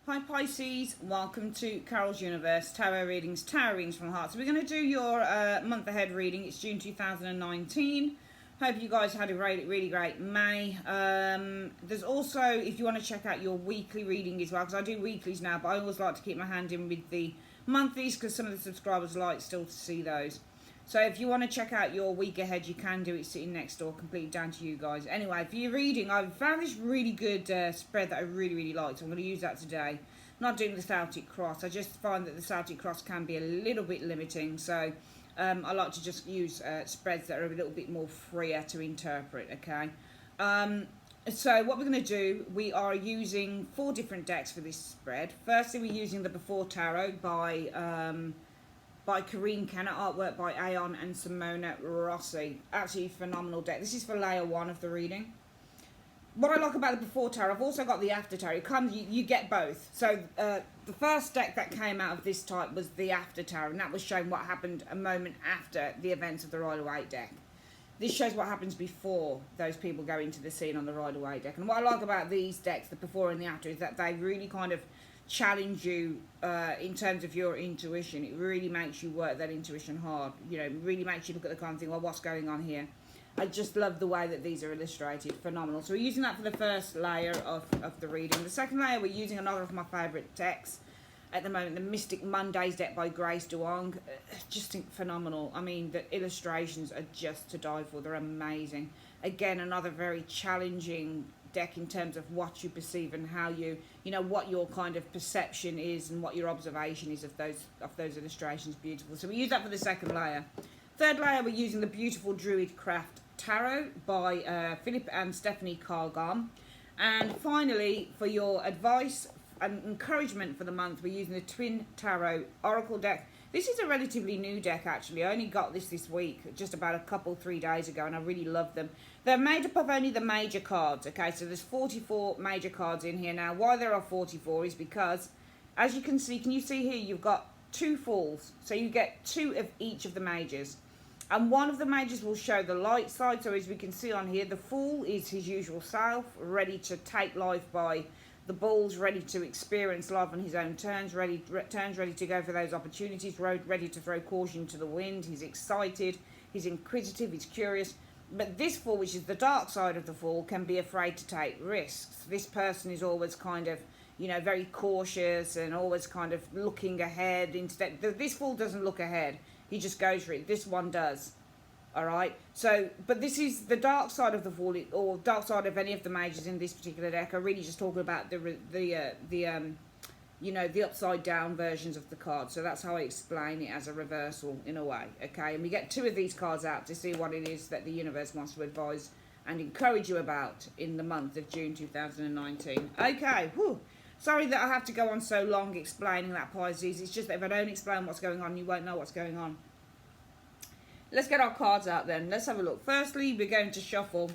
Hi Pisces, welcome to Carol's Universe, tarot readings from the heart. So we're going to do your month ahead reading. It's June 2019. Hope you guys had a really great May. There's also, if you want to check out your weekly reading as well, because I do weeklies now, but I always like to keep my hand in with the monthlies because some of the subscribers like still to see those. So if you want to check out your week ahead, you can do it sitting next door, completely down to you guys. Anyway, for your reading, I've found this really good spread that I really like, so I'm going to use that today. I'm not doing the Celtic Cross. I just find that the Celtic Cross can be a little bit limiting, so I like to just use spreads that are a little bit more freer to interpret, okay? So what we're going to do, we are using 4 different decks for this spread. Firstly, we're using the Before Tarot by Karine Kenner, artwork by Aeon and Simona Rossi. Absolutely phenomenal deck. This is for layer 1 of the reading. What I like about the Before Tarot, I've also got the After Tarot. It comes, you get both. So the first deck that came out of this type was the After Tarot, and that was showing what happened a moment after the events of the Rider-Waite deck. This shows what happens before those people go into the scene on the Rider-Waite deck. And what I like about these decks, the Before and the After, is that they really kind of challenge you in terms of your intuition. It really makes you work that intuition hard. You know, really makes you look at the kind of thing, well, what's going on here? I just love the way that these are illustrated. Phenomenal. So we're using that for the first layer of the reading. The second layer, we're using another of my favourite decks at the moment, the Mystic Mondays deck by Grace Duong. Just phenomenal. I mean, the illustrations are just to die for. They're amazing. Again, another very challenging deck in terms of what you perceive and how you know what your kind of perception is and what your observation is of those illustrations. Beautiful. So we use that for the second layer. Third layer, we're using the beautiful Druid Craft Tarot by Philip and Stephanie Cargam. And finally, for your advice and encouragement for the month, we're using the Twin Tarot Oracle deck. This is a relatively new deck, actually. I only got this week, just about 3 days ago, and I really love them. They're made up of only the major cards, okay? So there's 44 major cards in here. Now, why there are 44 is because, as you can see, can you see here, you've got 2 Fools. So you get 2 of each of the majors. And one of the majors will show the light side. So as we can see on here, the Fool is his usual self, ready to take life by the Bull's ready to experience love on his own terms, ready to go for those opportunities, ready to throw caution to the wind. He's excited, he's inquisitive, he's curious. But this Fool, which is the dark side of the Fool, can be afraid to take risks. This person is always kind of, you know, very cautious and always kind of looking ahead. Instead, this Fool doesn't look ahead. He just goes for it. This one does. All right. So, but this is the dark side of the Fool, or dark side of any of the majors in this particular deck. Are really just talking about you know, the upside down versions of the cards. So that's how I explain it, as a reversal in a way. Okay. And we get 2 of these cards out to see what it is that the universe wants to advise and encourage you about in the month of June 2019. Okay. Whew. Sorry that I have to go on so long explaining that, Pisces. It's just that if I don't explain what's going on, you won't know what's going on. Let's get our cards out then. Let's have a look. Firstly, we're going to shuffle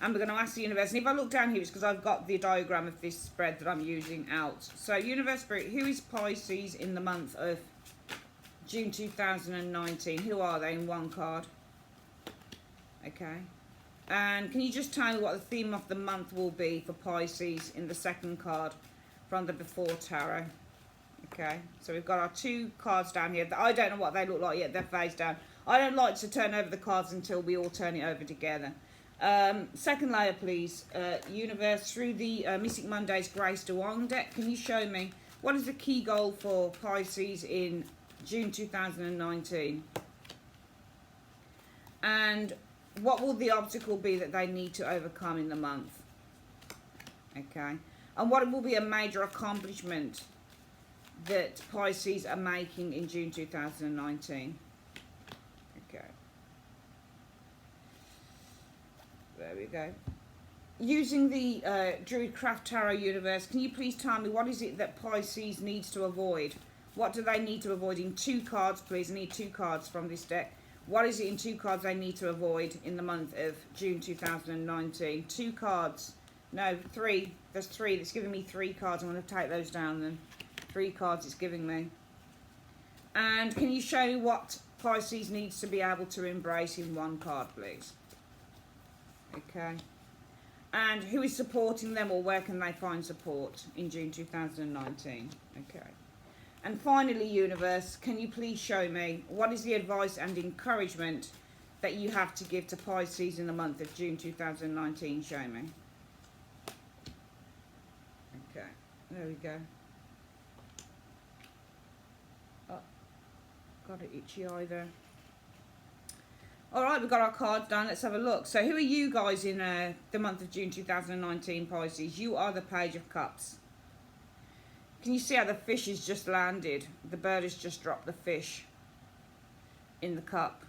and we're going to ask the universe. And if I look down here, it's because I've got the diagram of this spread that I'm using out. So, Universe Spirit, who is Pisces in the month of June 2019? Who are they in one card? Okay. And can you just tell me what the theme of the month will be for Pisces in the second card from the Before Tarot? Okay. So we've got our 2 cards down here. I don't know what they look like yet. They're face down. I don't like to turn over the cards until we all turn it over together. Second layer, please. Universe, through the Mystic Mondays Grace Duong deck, can you show me what is the key goal for Pisces in June 2019? And what will the obstacle be that they need to overcome in the month? Okay. And what will be a major accomplishment that Pisces are making in June 2019? Okay. There we go. Using the Druid Craft Tarot Universe, can you please tell me what is it that Pisces needs to avoid? What do they need to avoid in 2 cards, please? I need 2 cards from this deck. What is it in 2 cards they need to avoid in the month of June 2019? 2 cards. No, 3. There's 3. It's giving me 3 cards. I'm going to take those down then. 3 cards it's giving me. And can you show me what Pisces needs to be able to embrace in 1 card, please? Okay. And who is supporting them, or where can they find support in June 2019? Okay. And finally, universe, can you please show me what is the advice and encouragement that you have to give to Pisces in the month of June 2019? Show me. Okay, there we go. Oh, got an itchy eye there. All right, we've got our cards done. Let's have a look. So who are you guys in the month of June 2019, Pisces? You are the Page of Cups. Can you see how the fish has just landed? The bird has just dropped the fish in the cup.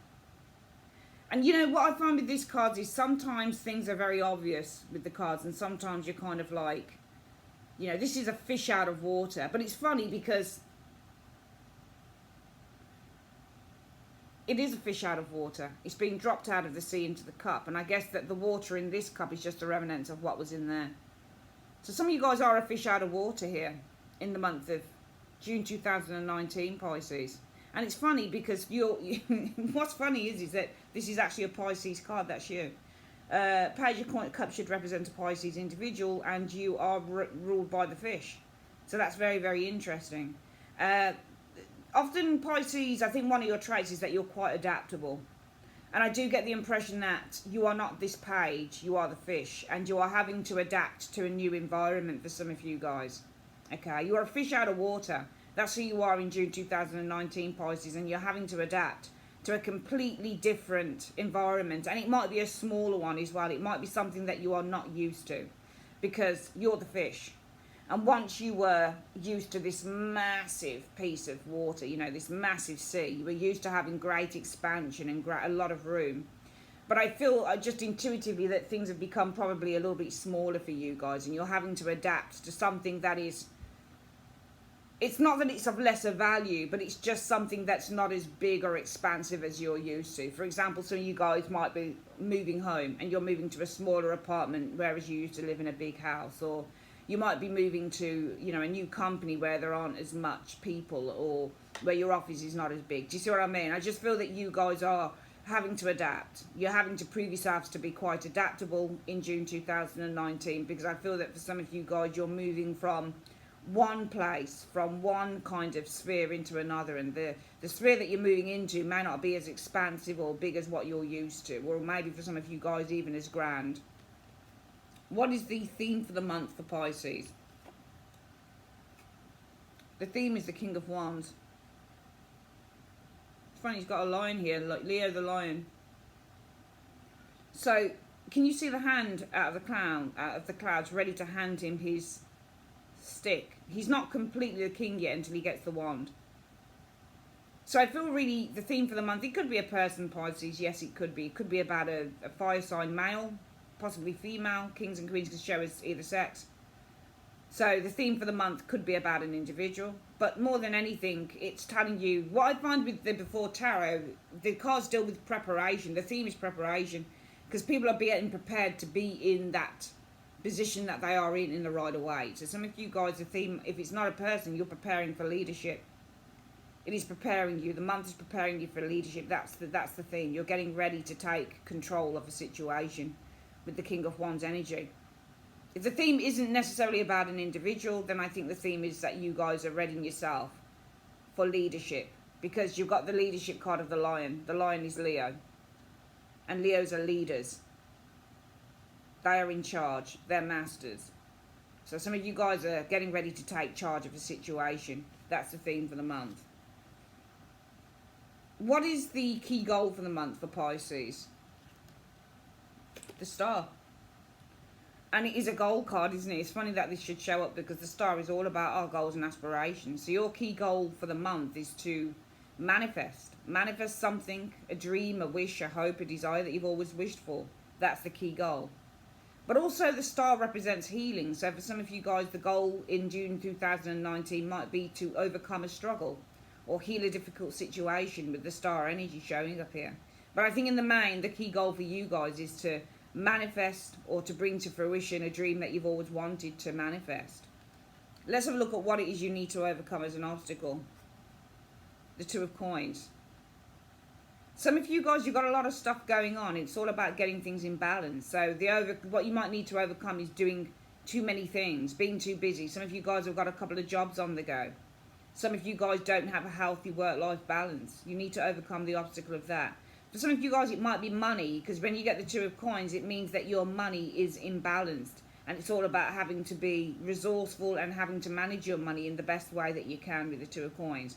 And you know what I find with these cards is sometimes things are very obvious with the cards, and sometimes you're kind of like, you know, this is a fish out of water. But it's funny because it is a fish out of water. It's being dropped out of the sea into the cup. And I guess that the water in this cup is just a remnant of what was in there. So some of you guys are a fish out of water here in the month of June 2019, Pisces. And it's funny because what's funny is that this is actually a Pisces card. That's you. Page of Cups should represent a Pisces individual, and you are ruled by the fish. So that's very, very interesting. Often Pisces, I think one of your traits is that you're quite adaptable. And I do get the impression that you are not this page, you are the fish, and you are having to adapt to a new environment for some of you guys. Okay, you are a fish out of water. That's who you are in June 2019, Pisces, and you're having to adapt to a completely different environment. And it might be a smaller one as well. It might be something that you are not used to because you're the fish. And once you were used to this massive piece of water, you know, this massive sea, you were used to having great expansion and a lot of room. But I feel just intuitively that things have become probably a little bit smaller for you guys, and you're having to adapt to something that is, it's not that it's of lesser value, but it's just something that's not as big or expansive as you're used to. For example, some of you guys might be moving home and you're moving to a smaller apartment, whereas you used to live in a big house. Or you might be moving to, you know, a new company where there aren't as much people, or where your office is not as big. Do you see what I mean? I just feel that you guys are having to adapt. You're having to prove yourselves to be quite adaptable in June 2019, because I feel that for some of you guys, you're moving from one place, from one kind of sphere into another, and the sphere that you're moving into may not be as expansive or big as what you're used to, or maybe for some of you guys even as grand. What is the theme for the month for Pisces? The theme is the King of Wands. It's funny, he's got a lion here, like Leo the lion. So can you see the hand out of the clouds ready to hand him his stick? He's not completely the king yet until he gets the wand. So I feel really the theme for the month, it could be a person, Pisces. Yes, it could be. It could be about a fire sign male, possibly female. Kings and queens can show us either sex. So the theme for the month could be about an individual. But more than anything, it's telling you, what I find with the Before Tarot, the cards deal with preparation. The theme is preparation, because people are being prepared to be in that position that they are in the right way. So some of you guys, the theme, if it's not a person, you're preparing for leadership. It is preparing you. The month is preparing you for leadership. That's the theme. You're getting ready to take control of a situation with the King of Wands energy. If the theme isn't necessarily about an individual, then I think the theme is that you guys are readying yourself for leadership, because you've got the leadership card of the lion. The lion is Leo, and Leos are leaders. They are in charge. They're masters. So some of you guys are getting ready to take charge of a situation. That's the theme for the month. What is the key goal for the month for Pisces? The Star. And it is a goal card, isn't it? It's funny that this should show up, because the Star is all about our goals and aspirations. So your key goal for the month is to manifest. Manifest something, a dream, a wish, a hope, a desire that you've always wished for. That's the key goal. But also the Star represents healing. So for some of you guys, the goal in June 2019 might be to overcome a struggle or heal a difficult situation, with the Star energy showing up here. But I think in the main, the key goal for you guys is to manifest or to bring to fruition a dream that you've always wanted to manifest. Let's have a look at what it is you need to overcome as an obstacle. The Two of Coins. Some of you guys, you've got a lot of stuff going on. It's all about getting things in balance. So what you might need to overcome is doing too many things, being too busy. Some of you guys have got a couple of jobs on the go. Some of you guys don't have a healthy work-life balance. You need to overcome the obstacle of that. For some of you guys, it might be money, because when you get the Two of Coins, it means that your money is imbalanced. And it's all about having to be resourceful and having to manage your money in the best way that you can with the Two of Coins.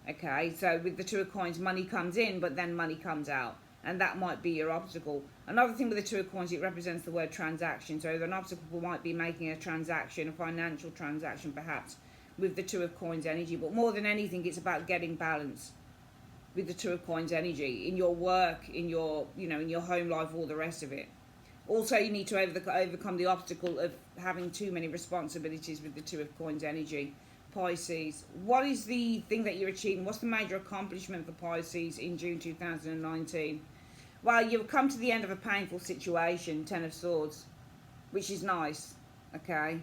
Okay, so with the Two of Coins, money comes in, but then money comes out. And that might be your obstacle. Another thing with the Two of Coins, it represents the word transaction. So an obstacle might be making a transaction, a financial transaction perhaps, with the Two of Coins energy. But more than anything, it's about getting balance with the Two of Coins energy in your work, in your, in your home life, all the rest of it. Also, you need to overcome the obstacle of having too many responsibilities with the Two of Coins energy. Pisces, what is the thing that you're achieving? What's the major accomplishment for Pisces in June 2019? Well, you've come to the end of a painful situation, Ten of Swords, which is nice, okay?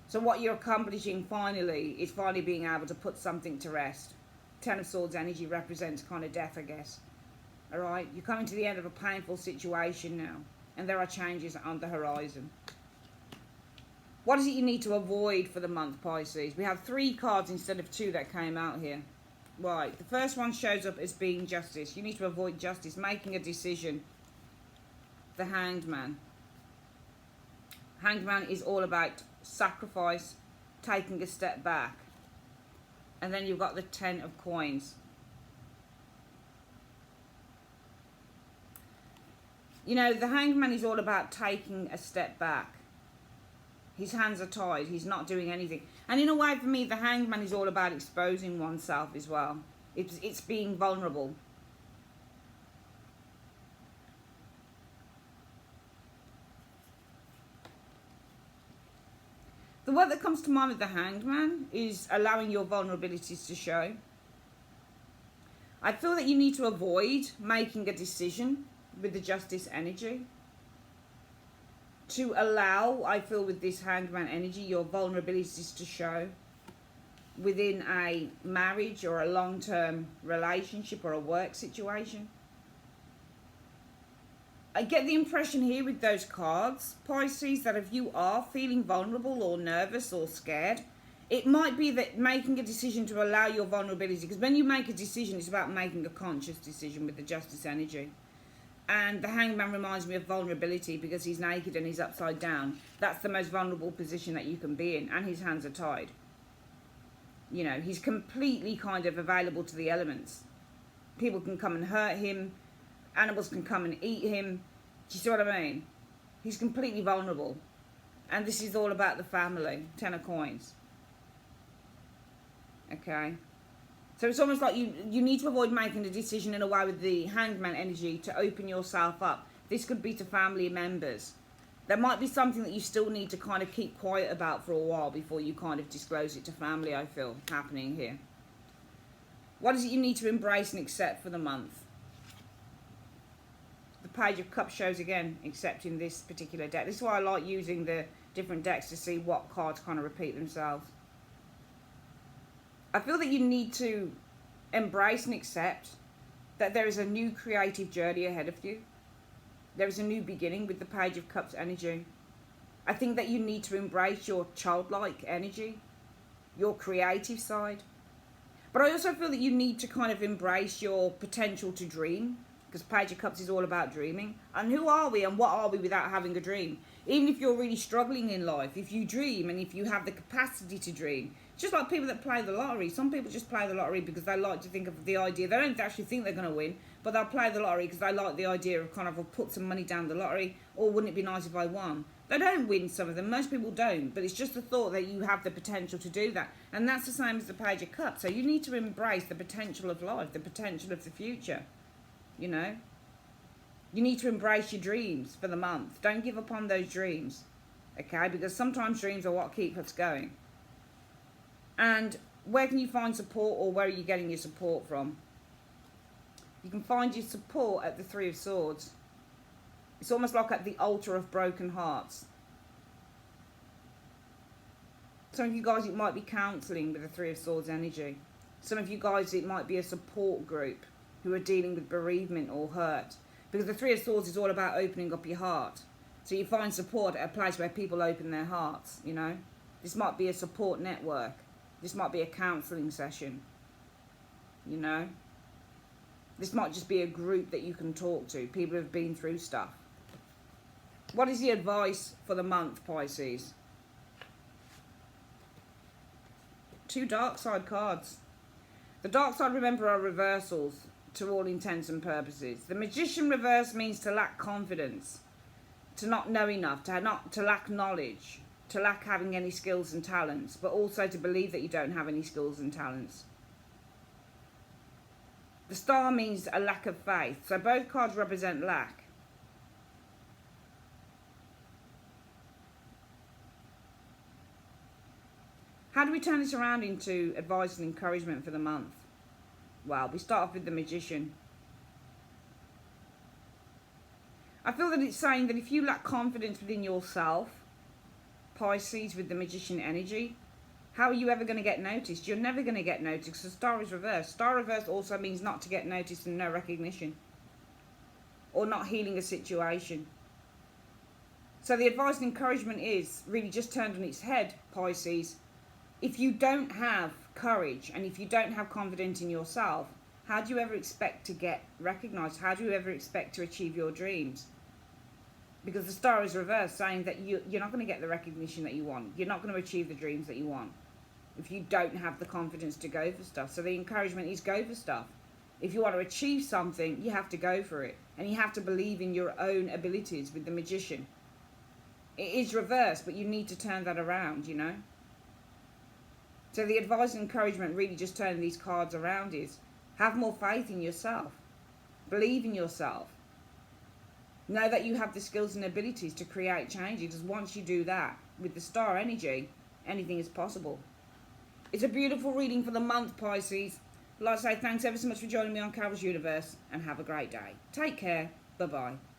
So what you're accomplishing finally is finally being able to put something to rest. Ten of Swords energy represents kind of death, I guess. All right? You're coming to the end of a painful situation now, and there are changes on the horizon. What is it you need to avoid for the month, Pisces? We have 3 cards instead of 2 that came out here. Right, the first one shows up as being justice. You need to avoid justice, making a decision. The Hanged Man. Hanged Man is all about sacrifice, taking a step back. And then you've got the 10 of Coins. You know, the Hanged Man is all about taking a step back. His hands are tied. He's not doing anything. And in a way, for me, the Hanged Man is all about exposing oneself as well. It's being vulnerable. The word that comes to mind with the Hanged Man is allowing your vulnerabilities to show. I feel that you need to avoid making a decision with the Justice energy. To allow, I feel, with this Hanged Man energy, your vulnerabilities to show within a marriage or a long-term relationship or a work situation. I get the impression here with those cards, Pisces, that if you are feeling vulnerable or nervous or scared, it might be that making a decision to allow your vulnerability, because when you make a decision, it's about making a conscious decision with the Justice energy. And the Hanged Man reminds me of vulnerability because he's naked and he's upside down. That's the most vulnerable position that you can be in, and his hands are tied. You know, he's completely kind of available to the elements. People can come and hurt him. Animals can come and eat him. Do you see what I mean? He's completely vulnerable. And this is all about the family. 10 of Coins. Okay. So it's almost like you need to avoid making a decision in a way with the Hanged Man energy to open yourself up. This could be to family members. There might be something that you still need to kind of keep quiet about for a while before you kind of disclose it to family, I feel, happening here. What is it you need to embrace and accept for the month? The Page of Cups shows again, accepting this particular deck. This is why I like using the different decks to see what cards kind of repeat themselves. I feel that you need to embrace and accept that there is a new creative journey ahead of you. There is a new beginning with the Page of Cups energy. I think that you need to embrace your childlike energy, your creative side. But I also feel that you need to kind of embrace your potential to dream, because Page of Cups is all about dreaming. And who are we and what are we without having a dream? Even if you're really struggling in life, if you dream and if you have the capacity to dream, just like people that play the lottery. Some people just play the lottery because they like to think of the idea. They don't actually think they're going to win, but they'll play the lottery because they like the idea of kind of, I'll put some money down the lottery, or wouldn't it be nice if I won? They don't win, some of them. Most people don't, but it's just the thought that you have the potential to do that. And that's the same as the Page of Cups. So you need to embrace the potential of life, the potential of the future, you know. You need to embrace your dreams for the month. Don't give up on those dreams, okay? Because sometimes dreams are what keep us going. And where can you find support, or where are you getting your support from? You can find your support at the Three of Swords. It's almost like at the altar of broken hearts. Some of you guys, it might be counselling with the Three of Swords energy. Some of you guys, it might be a support group. who are dealing with bereavement or hurt. Because the Three of Swords is all about opening up your heart. So you find support at a place where people open their hearts, you know. This might be a support network. This might be a counselling session, you know. This might just be a group that you can talk to, people who have been through stuff. What is the advice for the month, Pisces? 2 dark side cards. The dark side, remember, are reversals to all intents and purposes. The Magician reverse means to lack confidence, to not know enough, to lack knowledge, to lack having any skills and talents, but also to believe that you don't have any skills and talents. The Star means a lack of faith. So both cards represent lack. How do we turn this around into advice and encouragement for the month? Well, we start off with the Magician. I feel that it's saying that if you lack confidence within yourself, Pisces, with the Magician energy, how are you ever going to get noticed? You're never going to get noticed because the Star is reversed. Star reversed also means not to get noticed and no recognition, or not healing a situation. So the advice and encouragement is really just turned on its head, Pisces. If you don't have courage and if you don't have confidence in yourself, how do you ever expect to get recognised? How do you ever expect to achieve your dreams? Because the Star is reversed, saying that you're not going to get the recognition that you want. You're not going to achieve the dreams that you want if you don't have the confidence to go for stuff. So the encouragement is go for stuff. If you want to achieve something, you have to go for it. And you have to believe in your own abilities with the Magician. It is reversed, but you need to turn that around, you know. So the advice and encouragement, really just turning these cards around, is have more faith in yourself. Believe in yourself. Know that you have the skills and abilities to create change, because once you do that, with the Star energy, anything is possible. It's a beautiful reading for the month, Pisces. I'd like to say thanks ever so much for joining me on Carol's Universe, and have a great day. Take care. Bye-bye.